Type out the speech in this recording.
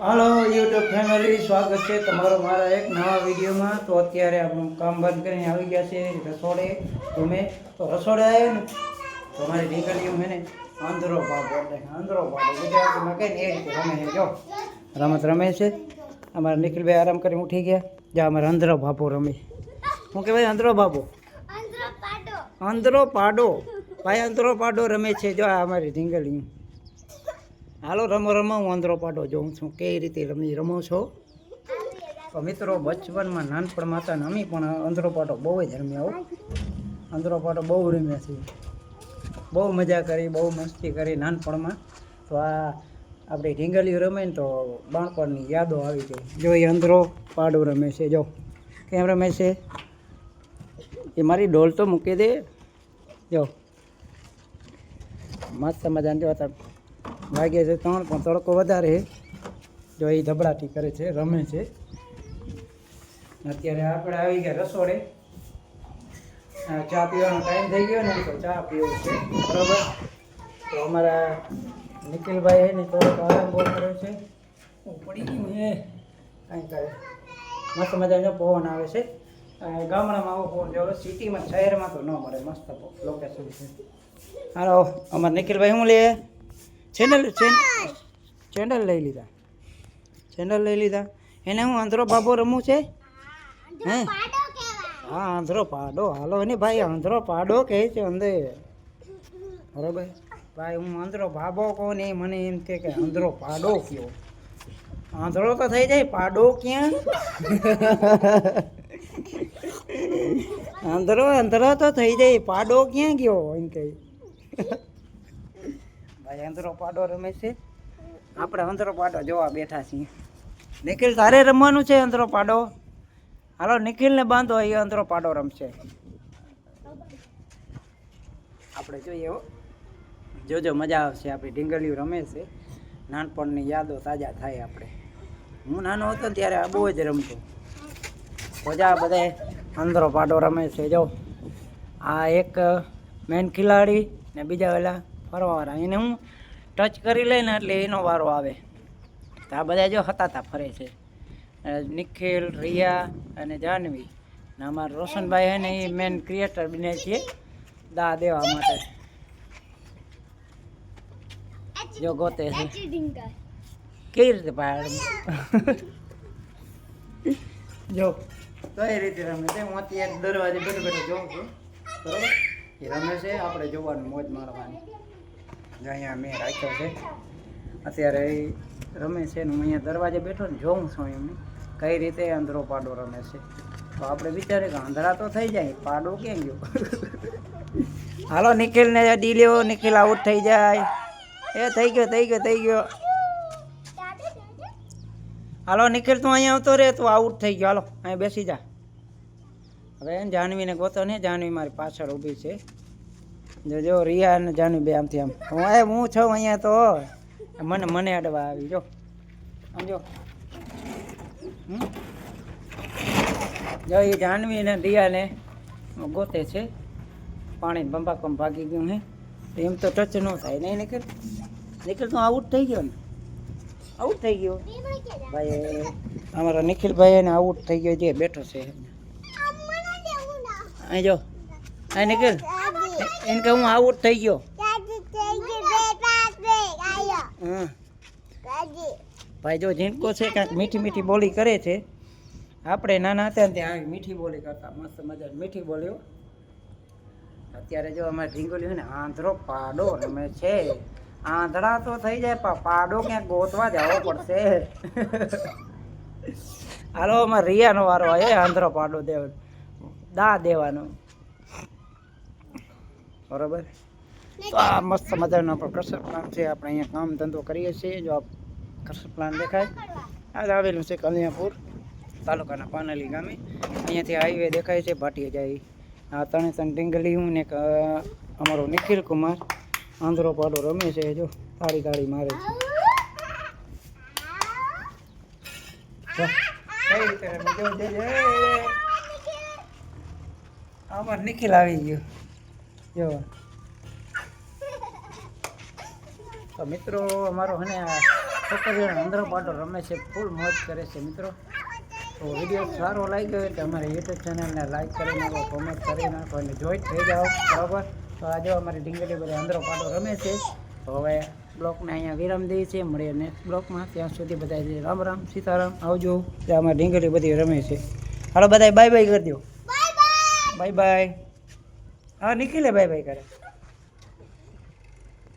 હાલો YouTube family, સ્વાગત છે તમારો મારા એક નવા વિડીયોમાં। તો અત્યારે આપણું કામ બંધ કરીને આવી ગયા છે રસોડે। તમે તો રસોડે આવ્યો ને તો અમારી દીકરીઓ મને આંધળો પાડો ગુજરાતીમાં કહીને એ રીતે રમે છે। જો રમત રમે છે અમારા નિખિલભાઈ, આરામ કરીને ઉઠી ગયા। જ્યાં અમારા આંધળો બાપો રમે, શું કહેવાય આંધળો બાપો? આંધળો પાડો ભાઈ, આંધળો પાડો રમે છે। જો આ અમારી ઢીંગલીઓ। હાલો રમો રમો, હું આંધળો પાડો જોઉં છું કઈ રીતે રમો છો। તો મિત્રો, બચપનમાં નાનપણમાં હતા ને અમે પણ આંધળો પાડો બહુ જ રમ્યા હો। આંધળો પાડો બહુ રમ્યા છે, બહુ મજા કરી, બહુ મસ્તી કરી નાનપણમાં। તો આ આપણી ઢીંગલીઓ રમે ને તો બાળપણની યાદો આવી જાય। જો એ આંધળો પાડો રમે છે, જો કેમ રમે છે એ મારી ડોલ તો મૂકી દે। જો મસ્ત મજાને જો વાગે છે 3 પણ તડકો વધારે છે। જો એ ધબડાટી કરે છે, રમે છે। અત્યારે આપણે આવી ગયા રસોડે। ચા પીવાનો ટાઈમ થઈ ગયો ને તો ચા પીવો છે, બરાબર। તો અમારા નિખિલભાઈ ને થોડોક આરામ બહુ કર્યો છે, પડી ગયું છે કાંઈ કરે। મસ્ત મજાનો પવન આવે છે। ગામડામાં આવો પવન જો, સિટીમાં શહેરમાં તો ન મળે, મસ્ત લોકેશન છે। હાલો અમારા નિખિલભાઈ શું લે? સેન્ડલ લઈ લીધા, સેન્ડલ લઈ લીધા। એને હું આંધળો બાબો રમવું છે હે? હા આંધળો પાડો, હાલો એને ભાઈ આંધળો પાડો કહે છે અંદર, બરોબર ભાઈ। હું આંધળો બાબો કહું ને મને એમ કે આંધળો પાડો કયો। આંધળો તો થઈ જાય, પાડો ક્યાં? આંધળો તો થઈ જાય, પાડો ક્યાં ગયો એમ કહે ભાઈ। આંધળો પાડો રમે છે, આપણે આંધળો પાડો જોવા બેઠા છીએ। નિખિલ તારે રમવાનું છે આંધળો પાડો? હાલો નિખિલને બાંધો, એ આંધળો પાડો રમશે। આપણે જોઈએ હો, જોજો મજા આવશે। આપણી ઢીંગલીઓ રમે છે, નાનપણની યાદો તાજા થાય આપણે। હું નાનો હતો ત્યારે આ બહુ જ રમતો। તો જા બધા આંધળો પાડો રમે છે। જો આ એક મેન ખિલાડી ને બીજા ઓલા ફરવાવાળા, એને હું ટચ કરી લઈને એટલે એનો વારો આવે। તો આ બધા જો હતા ફરે છે, નિખિલ, રિયા અને જાહ્નવી ને અમારા રોશનભાઈ હે ને એ મેન ક્રિએટર બને છે દા દેવા માટે। જો ગોતે છે કેવી રીતે પાડ જો તો એ રીતે રમે છે। હું અત્યારે દરવાજે બેઠો બેઠો જોઉં છું, બરાબર એ રમે છે, આપણે જોવાનું, મોજ મારવાની। અહીંયા મેં રાખ્યો છે, અત્યારે એ રમે છે ને હું અહીંયા દરવાજે બેઠો ને જોઉં છું એમને કઈ રીતે આંધળો પાડો રમે છે। તો આપણે વિચારીએ કે આંધળા તો થઈ જાય, પાડો ક્યાં ગયો? હાલો નિખિલને ડી લ્યો, નિખિલ આઉટ થઈ જાય। એ થઈ ગયો। હાલો નિખિલ તું અહીંયા આવતો રે, તું આઉટ થઈ ગયો। હાલો અહીંયા બેસી જા। હવે જાહ્નવીને ગોતો ને, જાહ્નવી મારી પાછળ ઊભી છે। જો રિયા અને જાહ્નવી બે આમથી આમ, હું છું અહીંયા તો મને અડવા આવી। જો સમજો, જો એ જાહ્નવી ને રિયાને ગોતે છે। પાણી બંબાકમ ભાગી ગયું હે, એમ તો ટચ ન થાય નહીં નિખિલ તું આઉટ થઈ ગયો ને, આઉટ થઈ ગયો ભાઈ। અમારા નિખિલભાઈ એને આઉટ થઈ ગયો, જે બેઠો છે અહીં જો, અહીં નિખિલ એને કે હું આઉટ થઈ ગયો। હા ભાઈ જો ઝીણકો છે, કાંઈક મીઠી મીઠી બોલી કરે છે। આપણે નાના હતા ને ત્યાં મીઠી બોલી કરતા, મસ્ત મજા મીઠી બોલીઓ। અત્યારે જો અમારે ઢીંગોલી હોય ને આંધળો પાડો રમે છે। આંધળા તો થઈ જાય, પાડો ક્યાંક ગોતવા જવો પડશે। હાલો અમારે રિયાનો વારો આવે, આંધળો પાડો દા દેવાનો, બરોબર। તો આ મસ્ત મજાનો આપણો કસર પ્લાન છે, આપણે અહીંયા કામ ધંધો કરીએ છીએ। જો કસર પ્લાન દેખાય, આ આવેલું છે કલ્યાણપુર તાલુકાના પાનલી ગામે। અહીંયાથી હાઈવે દેખાય છે, ભાટીએ જાય। આ ત્રણે ઢીંગલીયું ને અમારો નિખિલ કુમાર આંધળો પાડો રમે છે। જો તાળી મારે છે, કઈ રીતે રમે જો અમાર નિખિલ આવી ગયો જો। તો મિત્રો અમારો હે ને છોકરીઓ અંદરો પાટો રમે છે, ફૂલ મોજ કરે છે મિત્રો. તો વિડીયો સારો લાગ્યો હોય તો અમારી યુટ્યુબ ચેનલને લાઈક કરી નાખો, કોમેન્ટ કરી નાખો અને જોઈન્ટ થઈ જાઓ બરાબર. તો આજે અમારી ઢીંગલી બધી અંદરો પાટો રમે છે. તો હવે બ્લોકને અહીંયા વિરામ દઈએ છીએ, મળીએ નેક્સ્ટ બ્લોકમાં. ત્યાં સુધી બધા રામ રામ સીતારામ, આવજો. ત્યાં અમારી ઢીંગલી બધી રમે છે. હાલો બધા બાય બાય કરી દો. Bye bye. હા નિખિલે બાય બાય કરે.